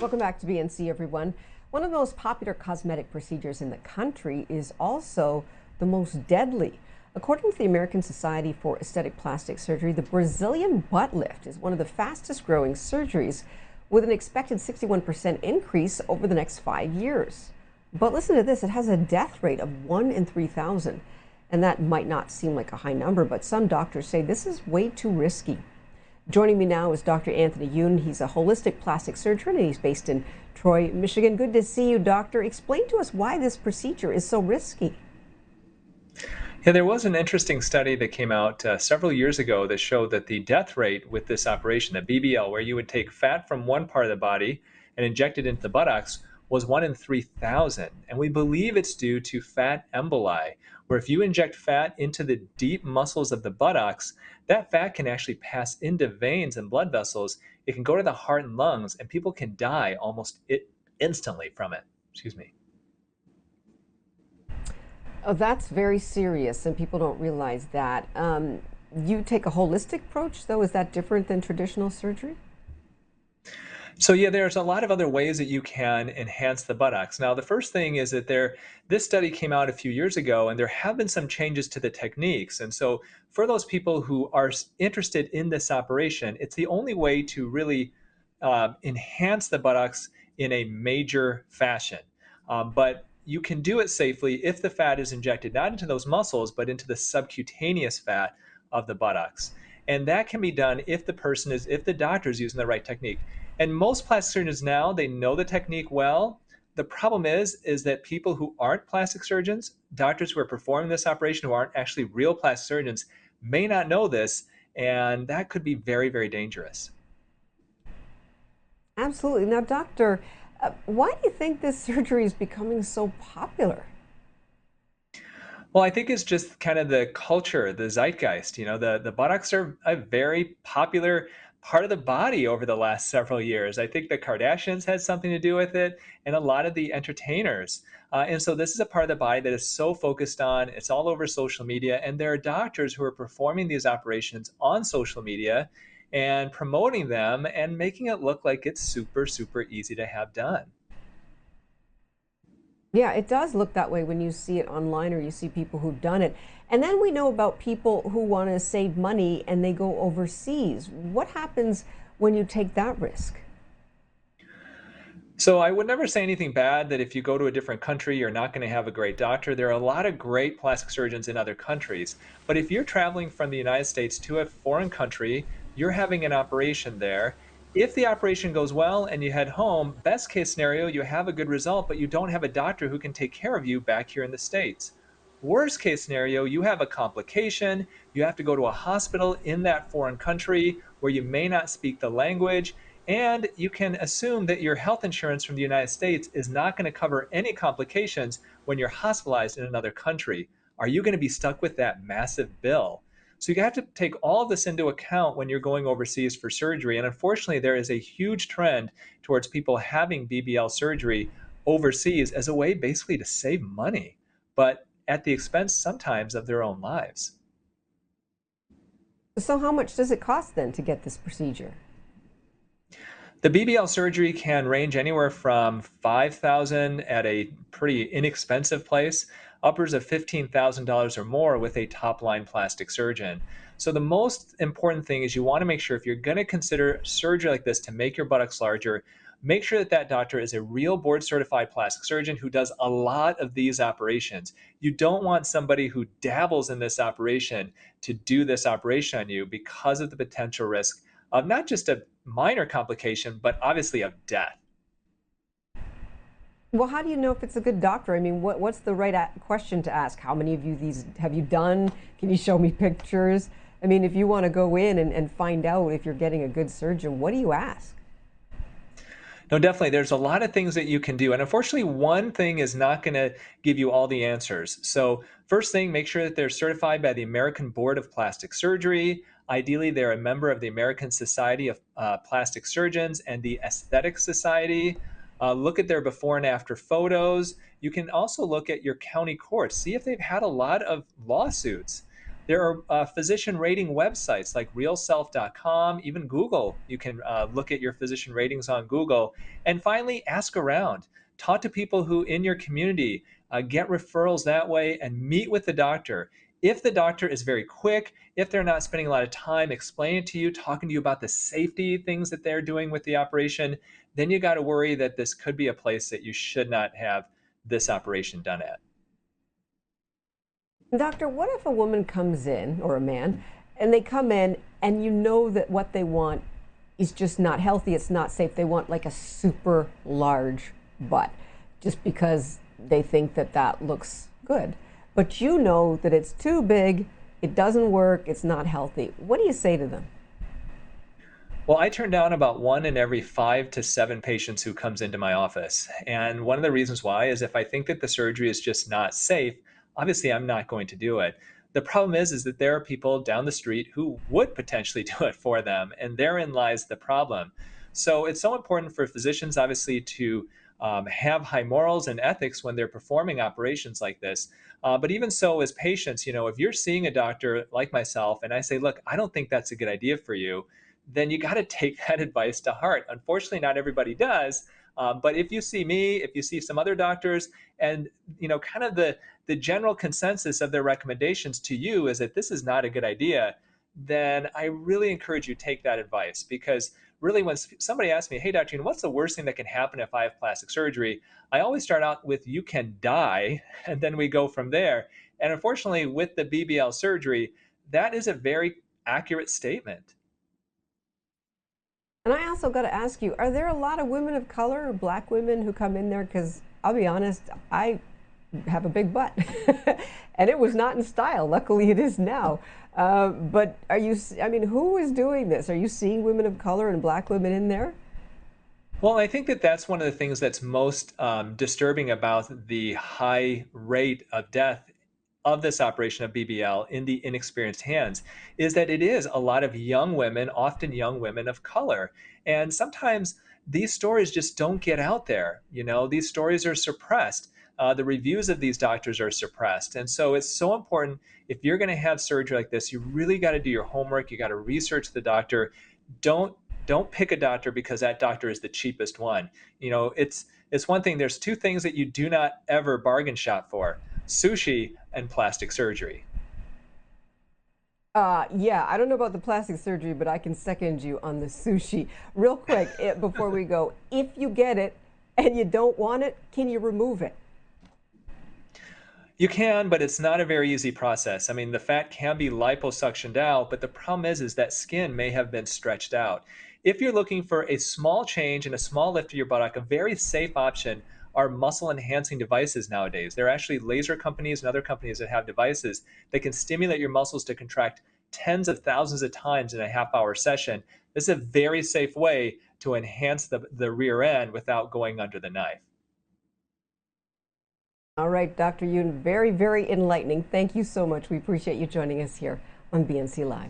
Welcome back to BNC, everyone. One of the most popular cosmetic procedures in the country is also the most deadly. According to the American Society for Aesthetic Plastic Surgery, the Brazilian butt lift is one of the fastest growing surgeries with an expected 61% increase over the next 5 years. But listen to this, it has a death rate of 1 in 3,000. And that might not seem like a high number, but some doctors say this is way too risky. Joining me now is Dr. Anthony Youn. He's a holistic plastic surgeon and he's based in Troy, Michigan. Good to see you, doctor. Explain to us why this procedure is so risky. Yeah, there was an interesting study that came out several years ago that showed that the death rate with this operation, the BBL, where you would take fat from one part of the body and inject it into the buttocks, was 1 in 3,000. And we believe it's due to fat emboli, where if you inject fat into the deep muscles of the buttocks, that fat can actually pass into veins and blood vessels. It can go to the heart and lungs, and people can die almost instantly from it. Excuse me. Oh, that's very serious, and people don't realize that. You take a holistic approach, though. Is that different than traditional surgery? So yeah, there's a lot of other ways that you can enhance the buttocks. Now, the first thing is that this study came out a few years ago, and there have been some changes to the techniques. And so, for those people who are interested in this operation, it's the only way to really enhance the buttocks in a major fashion. But you can do it safely if the fat is injected not into those muscles, but into the subcutaneous fat of the buttocks. And that can be done if the doctor is using the right technique. And most plastic surgeons now, they know the technique well. The problem is that people who aren't plastic surgeons, doctors who are performing this operation who aren't actually real plastic surgeons, may not know this, and that could be very, very dangerous. Absolutely. Now, doctor, why do you think this surgery is becoming so popular? Well, I think it's just kind of the culture, the zeitgeist. The buttocks are a very popular part of the body over the last several years. I think the Kardashians had something to do with it, and a lot of the entertainers. And so this is a part of the body that is so focused on. It's all over social media, and there are doctors who are performing these operations on social media and promoting them and making it look like it's super, super easy to have done. Yeah, it does look that way when you see it online or you see people who've done it. And then we know about people who want to save money and they go overseas. What happens when you take that risk? So I would never say anything bad that if you go to a different country, you're not going to have a great doctor. There are a lot of great plastic surgeons in other countries. But if you're traveling from the United States to a foreign country, you're having an operation there. If the operation goes well and you head home, best case scenario, you have a good result, but you don't have a doctor who can take care of you back here in the States. Worst case scenario, you have a complication. You have to go to a hospital in that foreign country where you may not speak the language, and you can assume that your health insurance from the United States is not going to cover any complications when you're hospitalized in another country. Are you going to be stuck with that massive bill? So you have to take all of this into account when you're going overseas for surgery. And unfortunately, there is a huge trend towards people having BBL surgery overseas as a way basically to save money, but at the expense sometimes of their own lives. So, how much does it cost then to get this procedure? The BBL surgery can range anywhere from 5,000 at a pretty inexpensive place, upwards of $15,000 or more with a top line plastic surgeon. So the most important thing is you want to make sure if you're going to consider surgery like this to make your buttocks larger, make sure that that doctor is a real board certified plastic surgeon who does a lot of these operations. You don't want somebody who dabbles in this operation to do this operation on you because of the potential risk of not just a minor complication, but obviously of death. Well, how do you know if it's a good doctor? I mean, what's the right question to ask? How many of you these have you done? Can you show me pictures? I mean, if you want to go in and find out if you're getting a good surgeon, what do you ask? No, definitely. There's a lot of things that you can do. And unfortunately, one thing is not going to give you all the answers. So, first thing, make sure that they're certified by the American Board of Plastic Surgery. Ideally, they're a member of the American Society of Plastic Surgeons and the Aesthetic Society. Look at their before and after photos. You can also look at your county courts, see if they've had a lot of lawsuits. There are physician rating websites like realself.com, even Google. You can look at your physician ratings on Google. And finally, ask around. Talk to people who in your community, get referrals that way, and meet with the doctor. If the doctor is very quick, if they're not spending a lot of time explaining to you, talking to you about the safety things that they're doing with the operation, then you got to worry that this could be a place that you should not have this operation done at. Doctor, what if a woman comes in, or a man, and they come in and you know that what they want is just not healthy, it's not safe. They want like a super large butt just because they think that that looks good. But you know that it's too big, it doesn't work, it's not healthy. What do you say to them? Well, I turn down about one in every 5 to 7 patients who comes into my office. And one of the reasons why is if I think that the surgery is just not safe, obviously I'm not going to do it. The problem is that there are people down the street who would potentially do it for them, and therein lies the problem. So it's so important for physicians, obviously, to have high morals and ethics when they're performing operations like this. But even so, as patients, if you're seeing a doctor like myself and I say, look, I don't think that's a good idea for you, then you got to take that advice to heart. Unfortunately, not everybody does. But if you see me, if you see some other doctors, and kind of the general consensus of their recommendations to you is that this is not a good idea, then I really encourage you to take that advice because really when somebody asks me, hey, Dr. Youn, what's the worst thing that can happen if I have plastic surgery? I always start out with you can die, and then we go from there. And unfortunately, with the BBL surgery, that is a very accurate statement. And I also got to ask you, are there a lot of women of color or black women who come in there? Because I'll be honest, I have a big butt. And it was not in style. Luckily, it is now. But are you, I mean, who is doing this? Are you seeing women of color and black women in there? Well, I think that that's one of the things that's most disturbing about the high rate of death of this operation of BBL in the inexperienced hands is that it is a lot of young women, often young women of color. And sometimes these stories just don't get out there. These stories are suppressed. The reviews of these doctors are suppressed. And so it's so important if you're going to have surgery like this, you really got to do your homework. You got to research the doctor. Don't pick a doctor because that doctor is the cheapest one. It's one thing. There's two things that you do not ever bargain shop for: sushi and plastic surgery. Yeah, I don't know about the plastic surgery, but I can second you on the sushi. Real quick, before we go, if you get it and you don't want it, can you remove it? You can, but it's not a very easy process. I mean, the fat can be liposuctioned out, but the problem is that skin may have been stretched out. If you're looking for a small change and a small lift to your buttock, a very safe option are muscle enhancing devices nowadays. There are actually laser companies and other companies that have devices that can stimulate your muscles to contract tens of thousands of times in a half-hour session. This is a very safe way to enhance the rear end without going under the knife. All right, Dr. Youn, very, very enlightening. Thank you so much. We appreciate you joining us here on BNC Live.